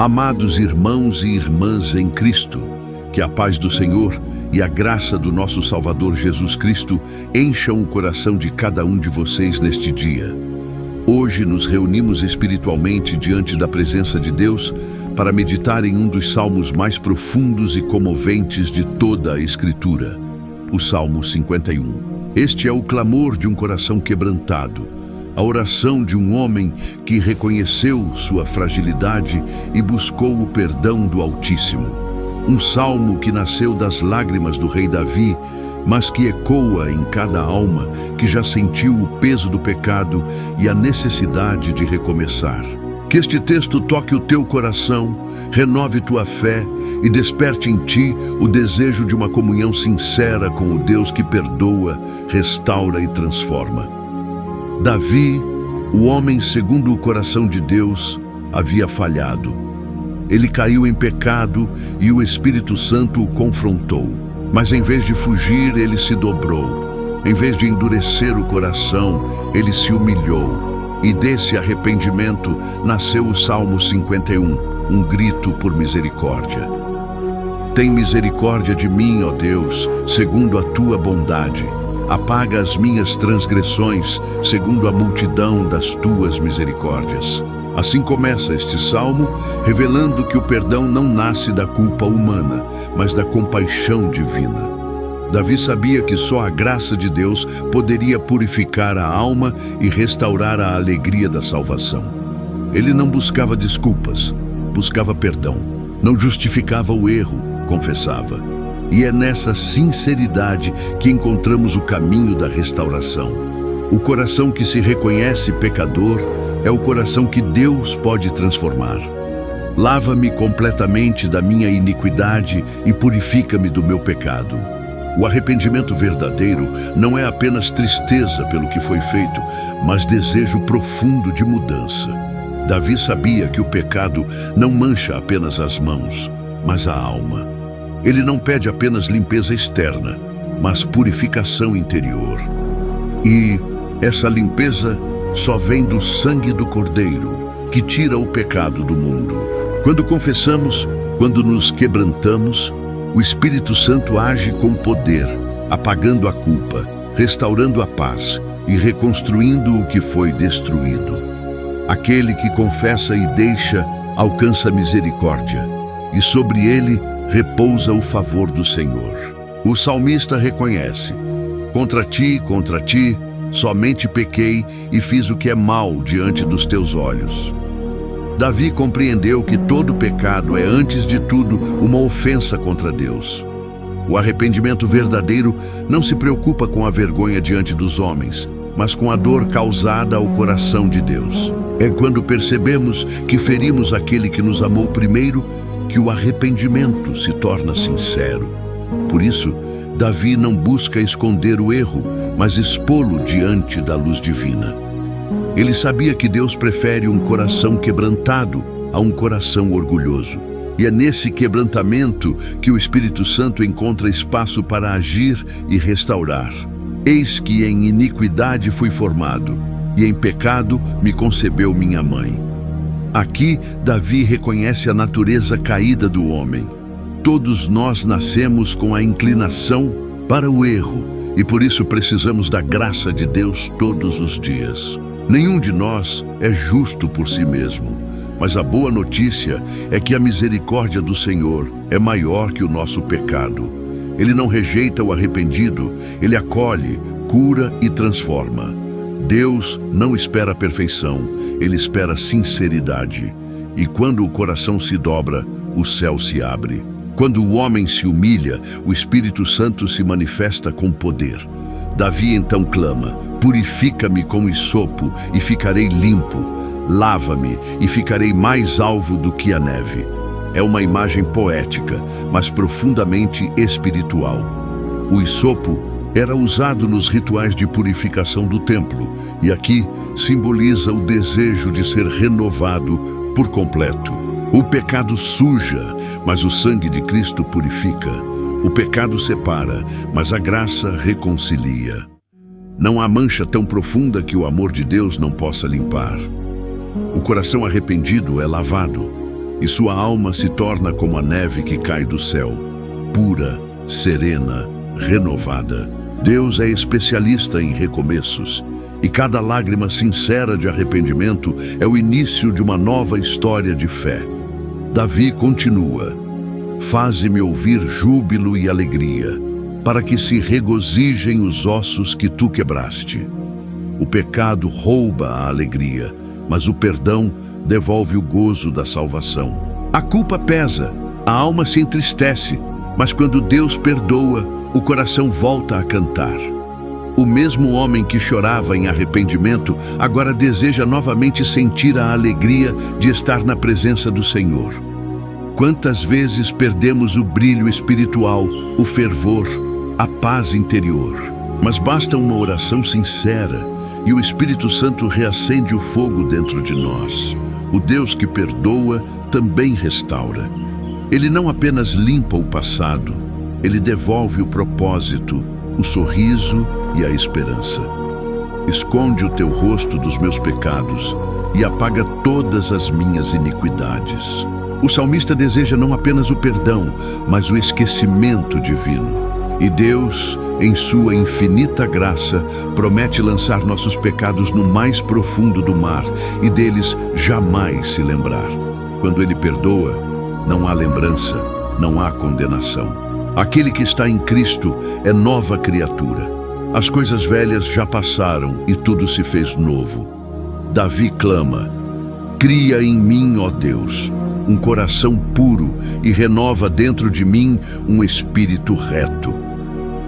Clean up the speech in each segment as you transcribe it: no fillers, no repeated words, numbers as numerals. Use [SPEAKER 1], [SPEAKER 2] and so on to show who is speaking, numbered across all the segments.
[SPEAKER 1] Amados irmãos e irmãs em Cristo, que a paz do Senhor e a graça do nosso Salvador Jesus Cristo encham o coração de cada um de vocês neste dia. Hoje nos reunimos espiritualmente diante da presença de Deus para meditar em um dos salmos mais profundos e comoventes de toda a Escritura, o Salmo 51. Este é o clamor de um coração quebrantado, a oração de um homem que reconheceu sua fragilidade e buscou o perdão do Altíssimo. Um salmo que nasceu das lágrimas do rei Davi, mas que ecoa em cada alma que já sentiu o peso do pecado e a necessidade de recomeçar. Que este texto toque o teu coração, renove tua fé e desperte em ti o desejo de uma comunhão sincera com o Deus que perdoa, restaura e transforma. Davi, o homem segundo o coração de Deus, havia falhado. Ele caiu em pecado e o Espírito Santo o confrontou. Mas em vez de fugir, ele se dobrou. Em vez de endurecer o coração, ele se humilhou. E desse arrependimento nasceu o Salmo 51, um grito por misericórdia. Tem misericórdia de mim, ó Deus, segundo a tua bondade. Apaga as minhas transgressões, segundo a multidão das tuas misericórdias. Assim começa este salmo, revelando que o perdão não nasce da culpa humana, mas da compaixão divina. Davi sabia que só a graça de Deus poderia purificar a alma e restaurar a alegria da salvação. Ele não buscava desculpas, buscava perdão. Não justificava o erro, confessava. E é nessa sinceridade que encontramos o caminho da restauração. O coração que se reconhece pecador é o coração que Deus pode transformar. Lava-me completamente da minha iniquidade e purifica-me do meu pecado. O arrependimento verdadeiro não é apenas tristeza pelo que foi feito, mas desejo profundo de mudança. Davi sabia que o pecado não mancha apenas as mãos, mas a alma. Ele não pede apenas limpeza externa, mas purificação interior. E essa limpeza só vem do sangue do Cordeiro, que tira o pecado do mundo. Quando confessamos, quando nos quebrantamos, o Espírito Santo age com poder, apagando a culpa, restaurando a paz e reconstruindo o que foi destruído. Aquele que confessa e deixa alcança misericórdia, e sobre ele repousa o favor do Senhor. O salmista reconhece: contra ti, somente pequei e fiz o que é mal diante dos teus olhos. Davi compreendeu que todo pecado é, antes de tudo, uma ofensa contra Deus. O arrependimento verdadeiro não se preocupa com a vergonha diante dos homens, mas com a dor causada ao coração de Deus. É quando percebemos que ferimos aquele que nos amou primeiro que o arrependimento se torna sincero. Por isso, Davi não busca esconder o erro, mas expô-lo diante da luz divina. Ele sabia que Deus prefere um coração quebrantado a um coração orgulhoso. E é nesse quebrantamento que o Espírito Santo encontra espaço para agir e restaurar. Eis que em iniquidade fui formado, e em pecado me concebeu minha mãe. Aqui, Davi reconhece a natureza caída do homem. Todos nós nascemos com a inclinação para o erro, e por isso precisamos da graça de Deus todos os dias. Nenhum de nós é justo por si mesmo, mas a boa notícia é que a misericórdia do Senhor é maior que o nosso pecado. Ele não rejeita o arrependido, ele acolhe, cura e transforma. Deus não espera a perfeição, ele espera sinceridade. E quando o coração se dobra, o céu se abre. Quando o homem se humilha, o Espírito Santo se manifesta com poder. Davi então clama: purifica-me com hisopo e ficarei limpo. Lava-me e ficarei mais alvo do que a neve. É uma imagem poética, mas profundamente espiritual. O hisopo era usado nos rituais de purificação do templo, e aqui simboliza o desejo de ser renovado por completo. O pecado suja, mas o sangue de Cristo purifica. O pecado separa, mas a graça reconcilia. Não há mancha tão profunda que o amor de Deus não possa limpar. O coração arrependido é lavado. e sua alma se torna como a neve que cai do céu, pura, serena, renovada. Deus é especialista em recomeços, e cada lágrima sincera de arrependimento é o início de uma nova história de fé. Davi continua: faze-me ouvir júbilo e alegria, para que se regozijem os ossos que tu quebraste. O pecado rouba a alegria, mas o perdão devolve o gozo da salvação. A culpa pesa, a alma se entristece, mas quando Deus perdoa, o coração volta a cantar. O mesmo homem que chorava em arrependimento agora deseja novamente sentir a alegria de estar na presença do Senhor. Quantas vezes perdemos o brilho espiritual, o fervor, a paz interior? Mas basta uma oração sincera e o Espírito Santo reacende o fogo dentro de nós. O Deus que perdoa também restaura. Ele não apenas limpa o passado, ele devolve o propósito, o sorriso e a esperança. Esconde o teu rosto dos meus pecados e apaga todas as minhas iniquidades. O salmista deseja não apenas o perdão, mas o esquecimento divino. E Deus, em sua infinita graça, promete lançar nossos pecados no mais profundo do mar e deles jamais se lembrar. Quando Ele perdoa, não há lembrança, não há condenação. Aquele que está em Cristo é nova criatura. As coisas velhas já passaram e tudo se fez novo. Davi clama: cria em mim, ó Deus, um coração puro e renova dentro de mim um espírito reto.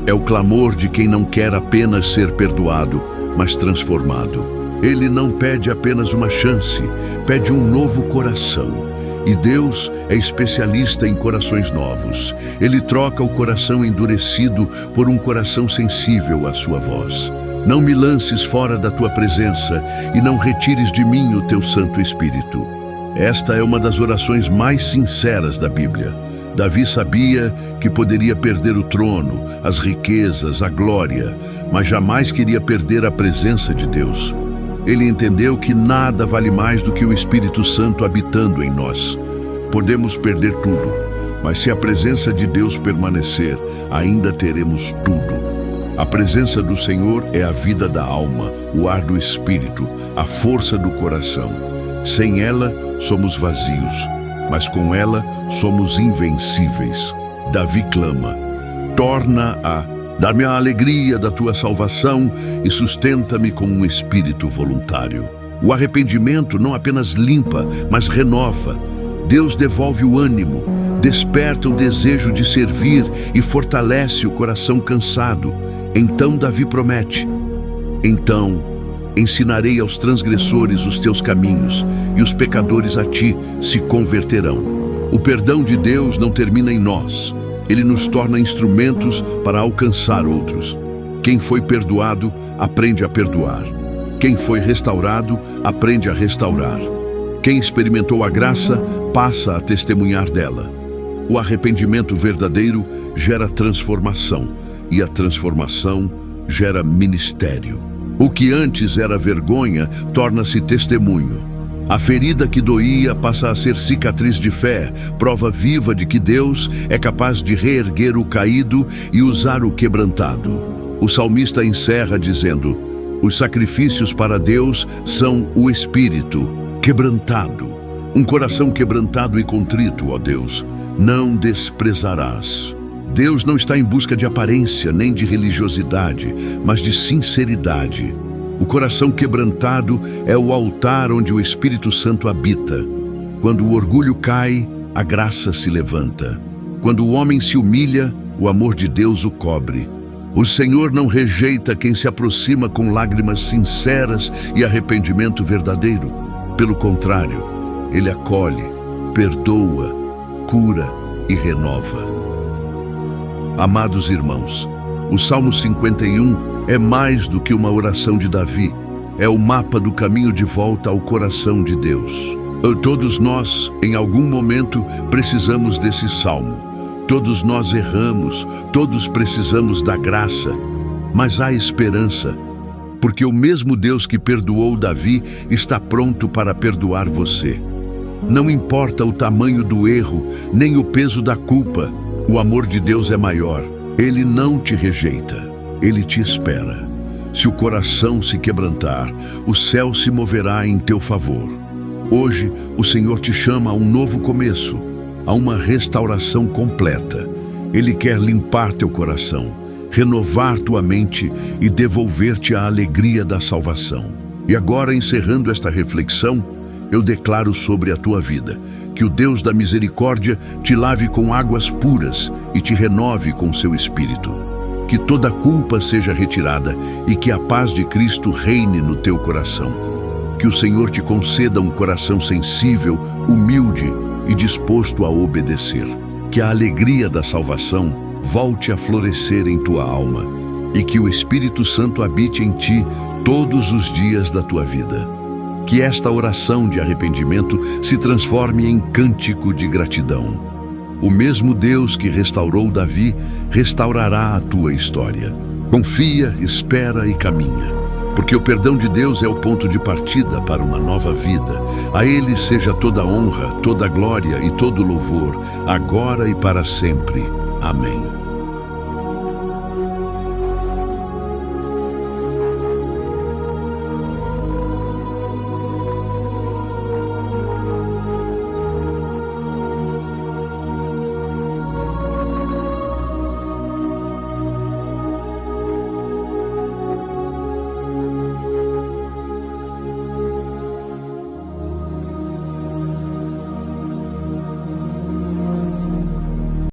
[SPEAKER 1] É o clamor de quem não quer apenas ser perdoado, mas transformado. Ele não pede apenas uma chance, pede um novo coração. E Deus é especialista em corações novos. Ele troca o coração endurecido por um coração sensível à sua voz. Não me lances fora da tua presença e não retires de mim o teu Santo Espírito. Esta é uma das orações mais sinceras da Bíblia. Davi sabia que poderia perder o trono, as riquezas, a glória, mas jamais queria perder a presença de Deus. Ele entendeu que nada vale mais do que o Espírito Santo habitando em nós. Podemos perder tudo, mas se a presença de Deus permanecer, ainda teremos tudo. A presença do Senhor é a vida da alma, o ar do espírito, a força do coração. Sem ela, somos vazios, mas com ela, somos invencíveis. Davi clama: dá-me a alegria da tua salvação e sustenta-me com um espírito voluntário. O arrependimento não apenas limpa, mas renova. Deus devolve o ânimo, desperta o desejo de servir e fortalece o coração cansado. Então Davi promete: então ensinarei aos transgressores os teus caminhos, e os pecadores a ti se converterão. O perdão de Deus não termina em nós. Ele nos torna instrumentos para alcançar outros. Quem foi perdoado, aprende a perdoar. Quem foi restaurado, aprende a restaurar. Quem experimentou a graça, passa a testemunhar dela. O arrependimento verdadeiro gera transformação, e a transformação gera ministério. O que antes era vergonha, torna-se testemunho. A ferida que doía passa a ser cicatriz de fé, prova viva de que Deus é capaz de reerguer o caído e usar o quebrantado. O salmista encerra dizendo: os sacrifícios para Deus são o espírito quebrantado. Um coração quebrantado e contrito, ó Deus, não desprezarás. Deus não está em busca de aparência nem de religiosidade, mas de sinceridade. O coração quebrantado é o altar onde o Espírito Santo habita. Quando o orgulho cai, a graça se levanta. Quando o homem se humilha, o amor de Deus o cobre. O Senhor não rejeita quem se aproxima com lágrimas sinceras e arrependimento verdadeiro. Pelo contrário, Ele acolhe, perdoa, cura e renova. Amados irmãos, o Salmo 51 é mais do que uma oração de Davi. É o mapa do caminho de volta ao coração de Deus. Todos nós, em algum momento, precisamos desse salmo. Todos nós erramos, todos precisamos da graça. Mas há esperança, porque o mesmo Deus que perdoou Davi está pronto para perdoar você. Não importa o tamanho do erro, nem o peso da culpa, o amor de Deus é maior. Ele não te rejeita, Ele te espera. Se o coração se quebrantar, o céu se moverá em teu favor. Hoje, o Senhor te chama a um novo começo, a uma restauração completa. Ele quer limpar teu coração, renovar tua mente e devolver-te a alegria da salvação. E agora, encerrando esta reflexão, eu declaro sobre a tua vida que o Deus da misericórdia te lave com águas puras e te renove com seu Espírito. Que toda culpa seja retirada e que a paz de Cristo reine no teu coração. Que o Senhor te conceda um coração sensível, humilde e disposto a obedecer. Que a alegria da salvação volte a florescer em tua alma e que o Espírito Santo habite em ti todos os dias da tua vida. Que esta oração de arrependimento se transforme em cântico de gratidão. O mesmo Deus que restaurou Davi, restaurará a tua história. Confia, espera e caminha, porque o perdão de Deus é o ponto de partida para uma nova vida. A Ele seja toda a honra, toda a glória e todo o louvor, agora e para sempre. Amém.